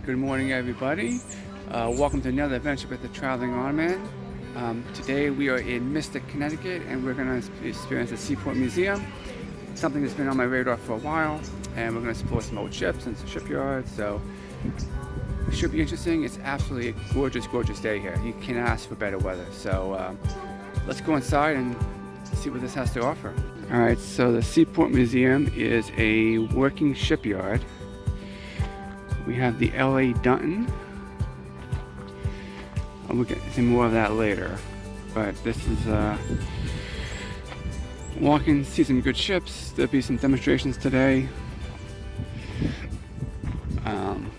Alright, good morning everybody. Welcome to another adventure with the Traveling Armman. Today we are in Mystic, Connecticut, and we're going to experience the Seaport Museum. Something that's been on my radar for a while, and we're going to explore some old ships and some shipyards, so it should be interesting. It's absolutely a gorgeous, gorgeous day here. You can't ask for better weather, so let's go inside and see what this has to offer. Alright, so the Seaport Museum is a working shipyard. We have the LA Dunton. We'll get into more of that later. But this is walking, see some good ships. There'll be some demonstrations today.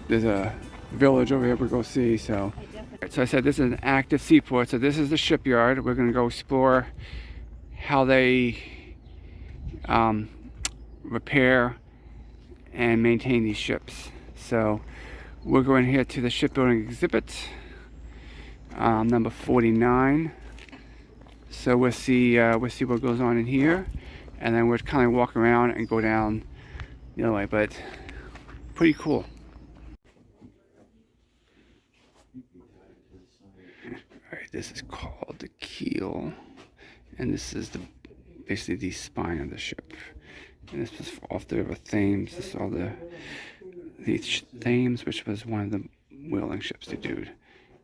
There's a village over here we'll go see. So I said this is an active seaport. So this is the shipyard. We're going to go explore how they repair and maintain these ships. So we're going here to the shipbuilding exhibit, number 49. So we'll see what goes on in here, and then we'll kind of walk around and go down the other way. But pretty cool. All right, this is called the keel, and this is basically the spine of the ship. And this was off the river Thames. This is all the Thames, which was one of the whaling ships. The dude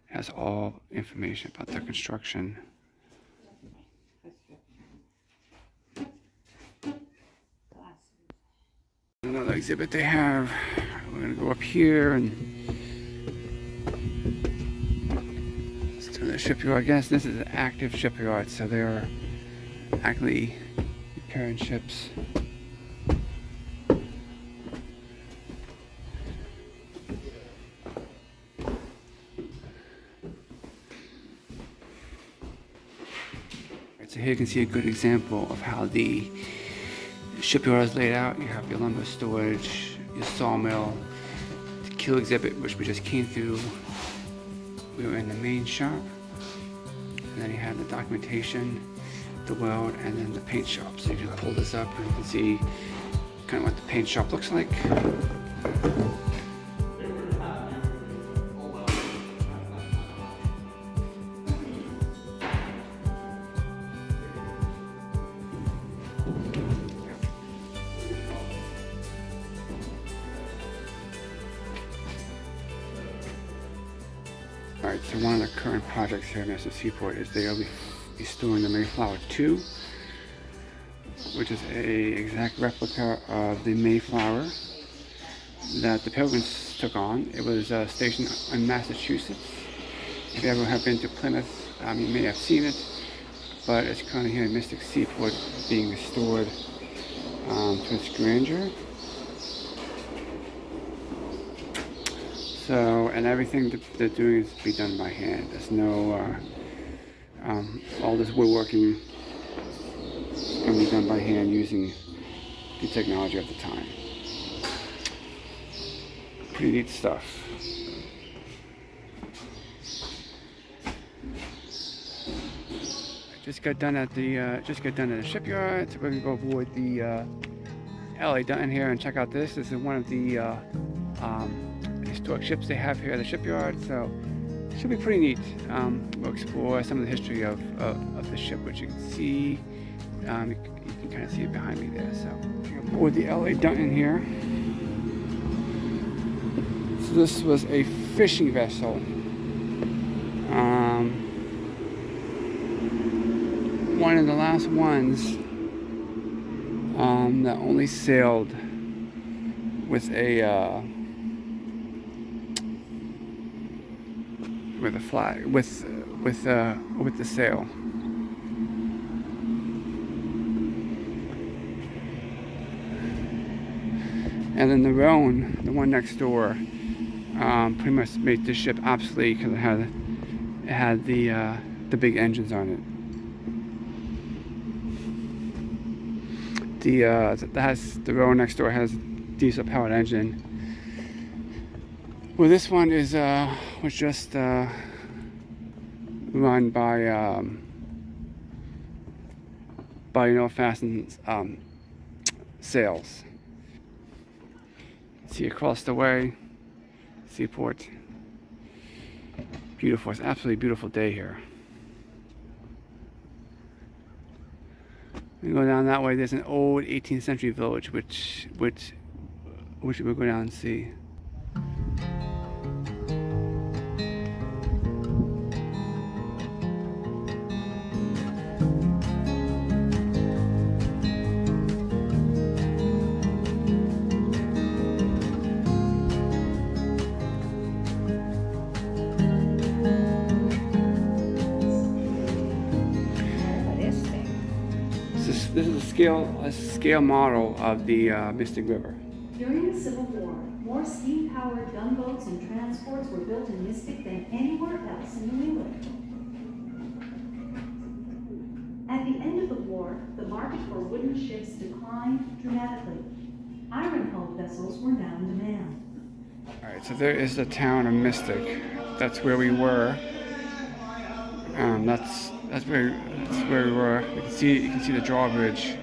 has all information about their construction. Another exhibit they have. We're gonna go up here and let's do the shipyard. I guess this is an active shipyard, so they're actually repairing ships. So here you can see a good example of how the shipyard is laid out. You have your lumber storage, your sawmill, the keel exhibit, which we just came through. We were in the main shop, and then you have the documentation, the weld, and then the paint shop. So you just pull this up and you can see kind of what the paint shop looks like. Alright, so one of the current projects here at the Seaport is they will be storing the Mayflower 2, which is a exact replica of the Mayflower that the Pilgrims took on. It was stationed in Massachusetts. If you ever have been to Plymouth, you may have seen it, but it's currently here in Mystic Seaport being restored to its grandeur. So, and everything that they're doing is be done by hand. There's no, all this woodworking is going to be done by hand using the technology of the time. Pretty neat stuff. I just got done at the shipyard, so we're gonna go aboard the LA Dunton here and check out this. This is one of the historic ships they have here at the shipyard, so it should be pretty neat. We'll explore some of the history of the ship, which you can see. You can kind of see it behind me there. So aboard the LA Dunton here. So this was a fishing vessel. One of the last ones that only sailed with a flag, with the sail. And then the Roan, the one next door, pretty much made this ship obsolete because it had the big engines on it. The Roan next door has a diesel powered engine. Well, this one is was just run by fastened sails. See across the way, Seaport. Beautiful. It's an absolutely beautiful day here. We go down that way. There's an old 18th century village, which we'll go down and see. This is a scale model of the Mystic River. During the Civil War, more steam-powered gunboats and transports were built in Mystic than anywhere else in New England. At the end of the war, the market for wooden ships declined dramatically. Iron-hulled vessels were now in demand. All right, so there is the town of Mystic. That's where we were. That's where we were. You can see the drawbridge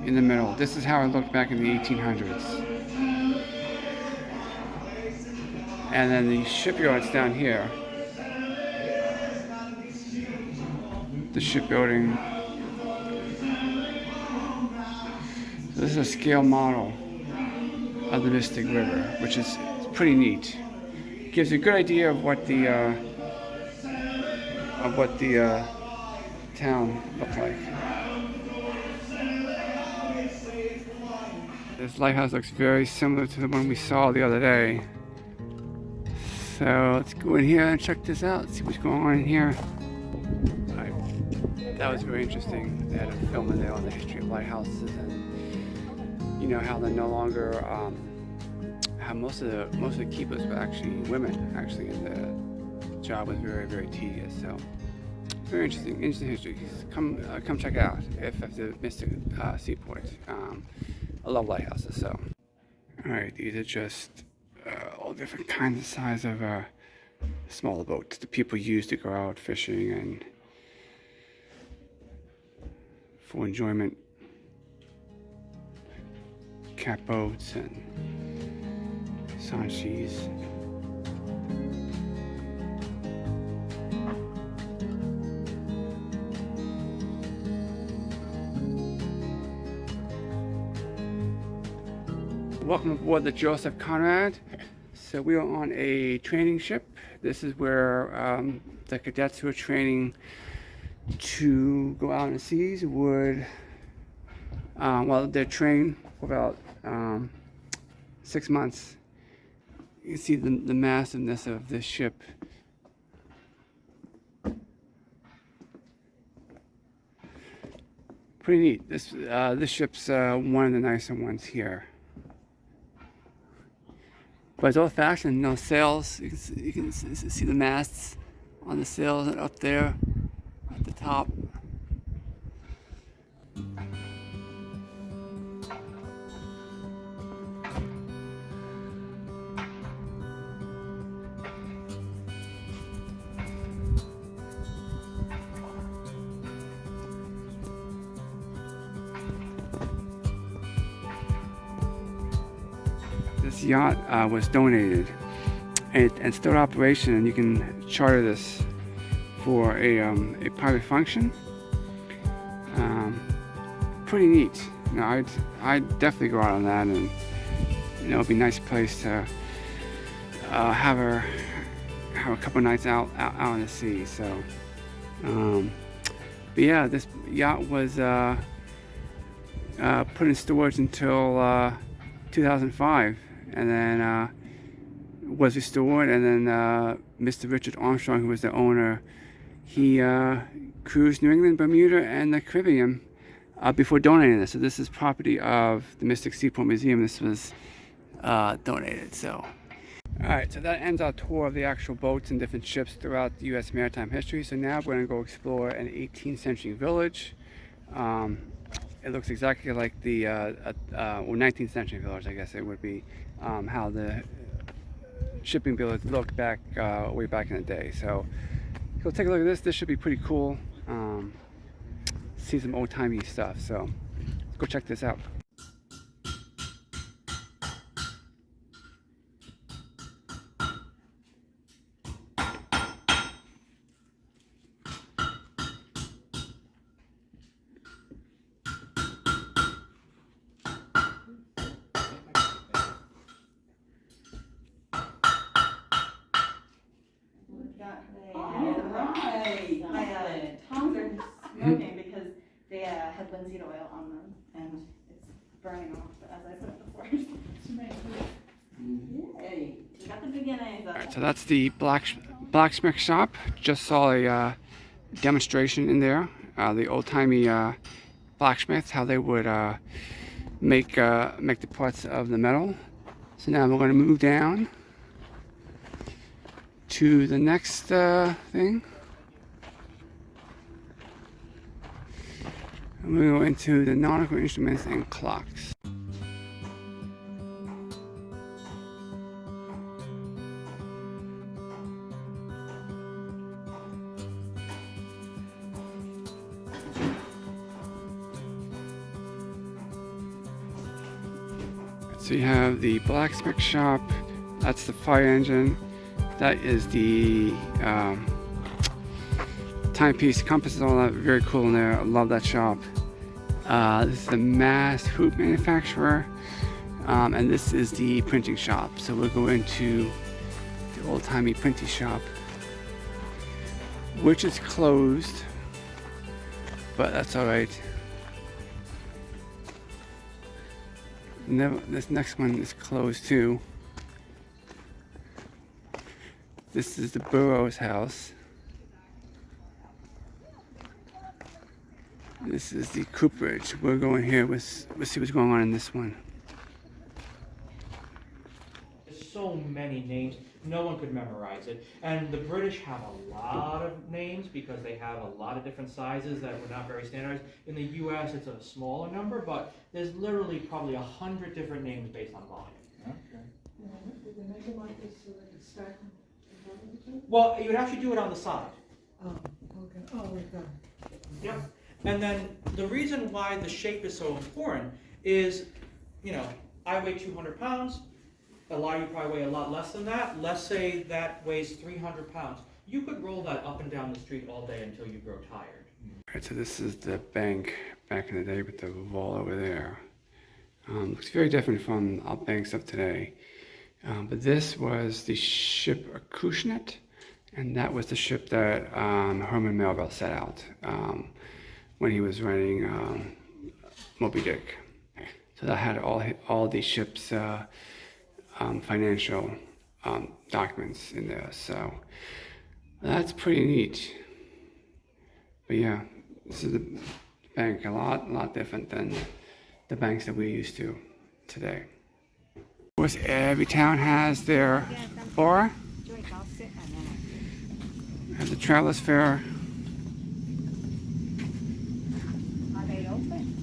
in the middle. This is how it looked back in the 1800s. And then the shipyard's down here. The shipbuilding. So this is a scale model of the Mystic River, which is pretty neat. Gives you a good idea of what the town looked like. This lighthouse looks very similar to the one we saw the other day. So let's go in here and check this out, see what's going on in here. That was very interesting. They had a film in there on the history of lighthouses and you know how they're no longer how most of the keepers were actually women actually, and the job was very, very tedious. So very interesting history. Come check it out if the Mystic Seaport. I love lighthouses. So all right, these are just all different kinds of size of smaller boats that people use to go out fishing and for enjoyment. Cat boats and sanshis. Welcome aboard the Joseph Conrad. So we are on a training ship. This is where the cadets who are training to go out in the seas would, well, they're trained for about 6 months. You can see the massiveness of this ship. Pretty neat. This ship's one of the nicer ones here. But it's old fashioned, no sails. You can see the masts on the sails up there at the top. This yacht was donated and still in operation, and you can charter this for a private function. Pretty neat. You know, I'd definitely go out on that, and you know, it'd be a nice place to have a couple nights out on the sea. So, but yeah, this yacht was put in storage until 2005. And then was restored, and then Mr. Richard Armstrong, who was the owner, he cruised New England, Bermuda, and the Caribbean before donating this. So this is property of the Mystic Seaport Museum. This was donated. So, all right. So that ends our tour of the actual boats and different ships throughout the U.S. maritime history. So now we're going to go explore an 18th century village. It looks exactly like the or 19th century village, I guess it would be, how the shipping village looked back way back in the day. So go take a look at this. This should be pretty cool. See some old-timey stuff. So let's go check this out. Right. My tongs are smoking because they had linseed oil on them, and it's burning off as I put it before. Yay! We got the beginnings. All right, so that's the blacksmith shop. Just saw a demonstration in there. The old-timey blacksmiths, how they would make the parts of the metal. So now we're going to move down to the next thing. And we go into the nautical instruments and clocks. So you have the blacksmith shop, that's the fire engine, that is the timepiece, compasses, all that, very cool in there. I love that shop. This is the mass hoop manufacturer, and this is the printing shop. So we'll go into the old-timey printing shop, which is closed, but that's all right. This next one is closed too. This is the Burroughs house. This is the cooperage. We're going here. We'll see what's going on in this one. There's so many names, no one could memorize it. And the British have a lot of names because they have a lot of different sizes that were not very standardized. In the US, it's a smaller number, but there's literally probably 100 different names based on volume. Okay. Did they make it like this so they could stack them in front of each other? Well, you would actually do it on the side. Oh, okay. Oh, like that. Yep. And then the reason why the shape is so important is, you know, I weigh 200 pounds. A lot of you probably weigh a lot less than that. Let's say that weighs 300 pounds. You could roll that up and down the street all day until you grow tired. Alright, so this is the bank back in the day with the wall over there. Looks very different from our banks of today. But this was the ship Acushnet, and that was the ship that Herman Melville set out when he was writing Moby Dick. So that had all the ship's financial documents in there. So that's pretty neat. But yeah, this is the bank, a lot different than the banks that we're used to today. Of course, every town has their bar. Have the Travelers Fair. Are they open?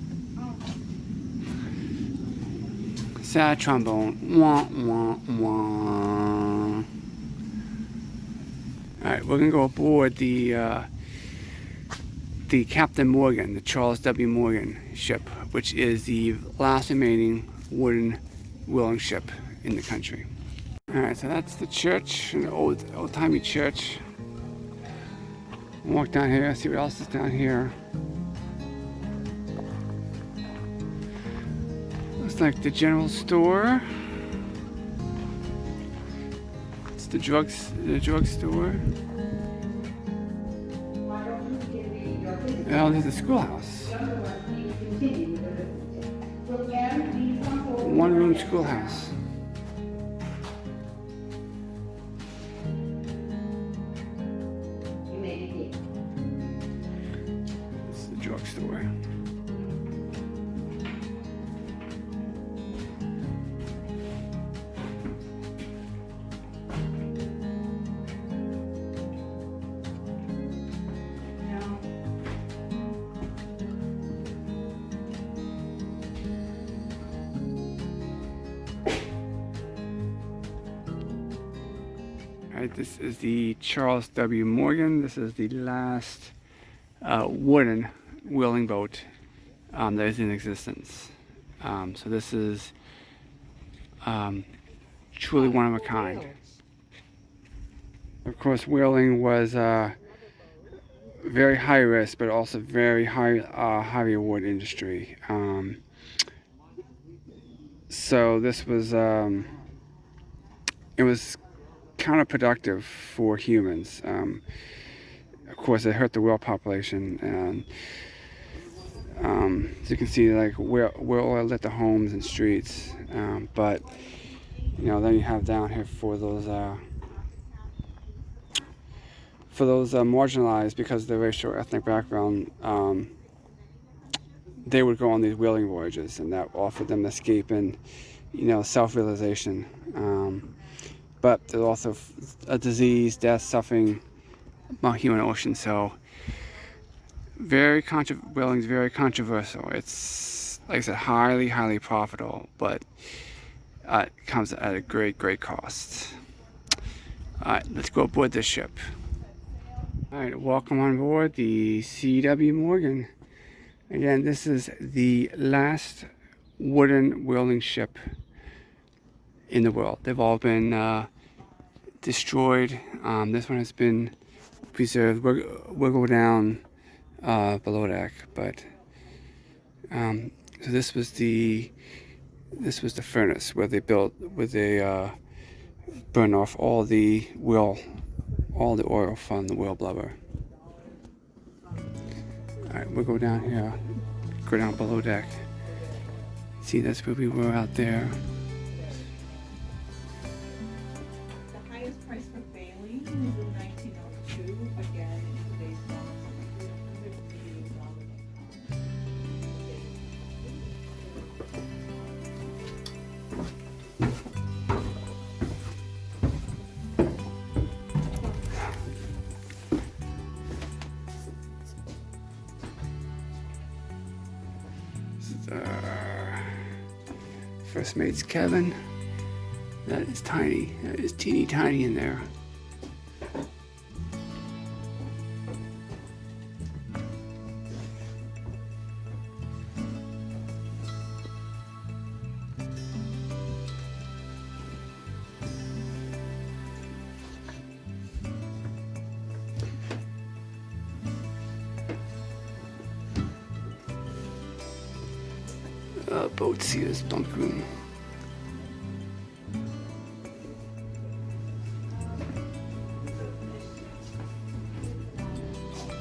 Sad trombone. Wah, wah, wah. Alright, we're gonna go aboard the Captain Morgan, the Charles W. Morgan ship, which is the last remaining wooden whaling ship in the country. Alright, so that's the church, an old-timey church. Walk down here, see what else is down here. Looks like the general store. It's the drug store. Oh, there's a schoolhouse. One-room schoolhouse. This is the drugstore. Alright, this is the Charles W. Morgan. This is the last wooden whaling boat that is in existence. So this is truly one of a kind. Of course, whaling was very high risk, but also very high reward industry. So this was it was counterproductive for humans. Of course, it hurt the whale population, and as you can see, like where oil lit the homes and streets. But you know, then you have down here for those marginalized because of their racial ethnic background. They would go on these whaling voyages, and that offered them escape and, you know, self-realization. But there's also a disease, death, suffering among human ocean. So whaling is very controversial. It's, like I said, highly profitable, but it comes at a great cost. All right, let's go aboard this ship. All right, welcome on board the C.W. Morgan. Again, this is the last wooden whaling ship in the world. They've all been destroyed. This one has been preserved. We'll go down below deck, but so this was the furnace where they burn off all the oil from the whale blubber. Alright, we'll go down here, go down below deck. See, that's where we were out there. The highest price for baleen was in 1902, again, in today's dollars, First mate's cabin. That is tiny. That is teeny tiny in there. Boat seals bunk room.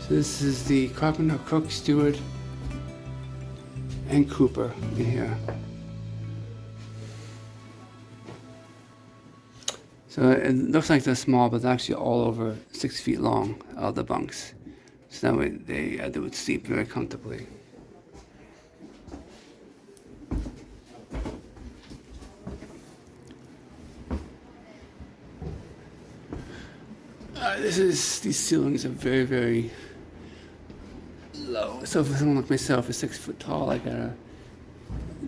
So this is the carpenter, cook, steward, and cooper in here. So it looks like they're small, but they're actually all over 6 feet long, the bunks. So that way they would sleep very comfortably. These ceilings are very low. So for someone like myself, who's 6 foot tall, I gotta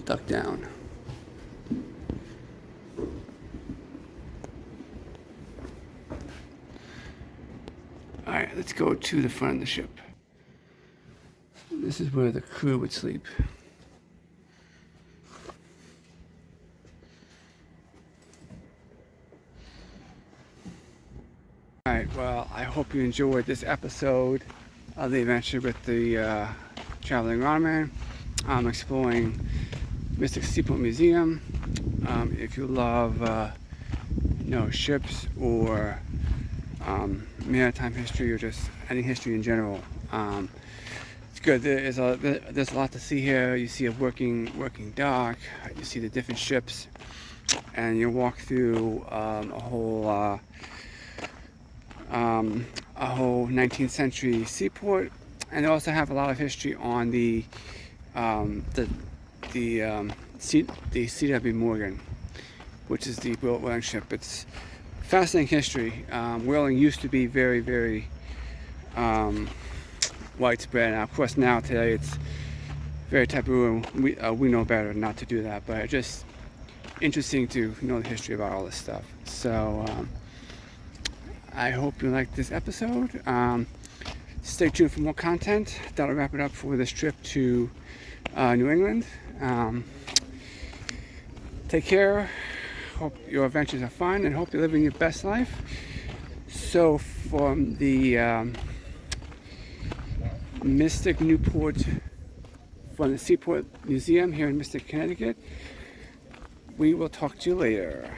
duck down. All right, let's go to the front of the ship. This is where the crew would sleep. Alright, well, I hope you enjoyed this episode of the adventure with the traveling Rodman. I'm exploring Mystic Seaport Museum. If you love ships or maritime history or just any history in general, it's good. There's a lot to see here. You see a working dock. You see the different ships, and you walk through a whole 19th century seaport, and they also have a lot of history on the C.W. Morgan, which is the whaling ship. It's fascinating history. Whaling used to be very widespread. Now, of course, today it's very taboo, and we know better not to do that. But it's just interesting to know the history about all this stuff. So. I hope you liked this episode. Stay tuned for more content. That'll wrap it up for this trip to New England. Take care. Hope your adventures are fun, and hope you're living your best life. So from the Mystic Newport, from the Seaport Museum here in Mystic, Connecticut, we will talk to you later.